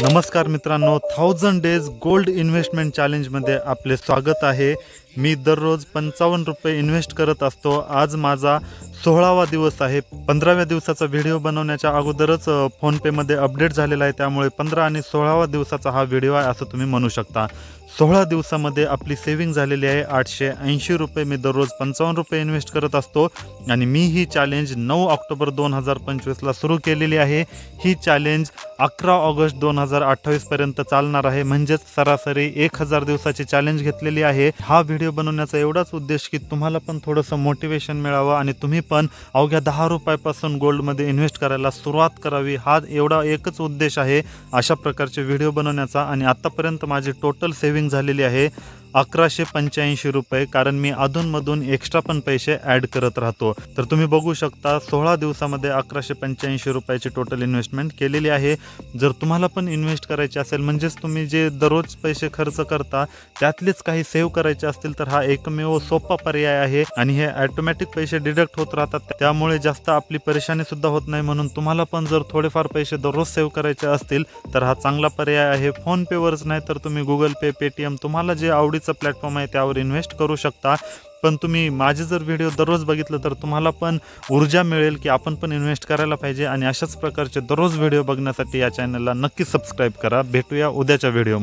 नमस्कार मित्रांनो, 1000 days gold investment चॅलेंजमध्ये आपले स्वागत आहे। मी दररोज 55 रुपये इन्व्हेस्ट करत असतो। आज माझा 16वा दिवस आहे। 15व्या दिवसाचा व्हिडिओ बनवण्याच्या अगोदरच फोनपेमध्ये अपडेट झालेला आहे, त्यामुळे 15 आणि 16वा दिवसाचा हा व्हिडिओ आहे असं तुम्ही म्हणू शकता। 16 दिवसामध्ये आपली सेव्हिंग झालेली आहे 880 रुपये। मी दररोज 55 रुपये इन्व्हेस्ट करत असतो आणि मी ही चॅलेंज 9 ऑक्टोबर 2025ला सुरू केलेली आहे। ही चॅलेंज 11 ऑगस्ट 2028 पर्यंत चालणार आहे, म्हणजेच सरासरी 1000 दिवसाची चॅलेंज घेतलेली आहे। हा व्हिडिओ बनवण्याचा एवढाच उद्देश की तुम्हाला पण थोडंसं मोटिवेशन मिळावं आणि तुम्ही पण अवघ्या 10 रुपयापासून गोल्डमध्ये इन्व्हेस्ट करायला सुरुवात करावी, हा एवढा एकच उद्देश आहे अशा प्रकारचे व्हिडिओ बनवण्याचा। आणि आतापर्यंत माझी टोटल सेव्हिंग झालेली आहे 1185 रुपये, कारण मी अधूनमधून एक्स्ट्रा पण पैसे ॲड करत राहतो। तर तुम्ही बघू शकता 16 दिवसामध्ये 1185 रुपयाची टोटल इन्व्हेस्टमेंट केलेली आहे। जर तुम्हाला पण इन्व्हेस्ट करायचे असेल, म्हणजेच तुम्ही जे दररोज पैसे खर्च करता त्यातलेच काही सेव्ह करायचे असतील, तर हा एकमेव सोपा पर्याय आहे आणि हे ऑटोमॅटिक पैसे डिडक्ट होत राहतात, त्यामुळे जास्त आपली परेशानी सुद्धा होत नाही। म्हणून तुम्हाला पण जर थोडेफार पैसे दररोज सेव्ह करायचे असतील तर हा चांगला पर्याय आहे। फोनपेवरच नाही तर तुम्ही गुगल पे, पेटीएम, तुम्हाला जे आवडीचं प्लॅटफॉर्म आहे त्यावर इन्व्हेस्ट करू शकता। पण तुम्ही माझे जर व्हिडिओ दररोज बघितलं तर तुम्हाला पण ऊर्जा मिळेल की आपण पण इन्व्हेस्ट करायला पाहिजे। आणि अशाच प्रकारचे दररोज व्हिडिओ बघण्यासाठी या चॅनलला नक्की सबस्क्राईब करा। भेटूया उद्याच्या व्हिडिओ।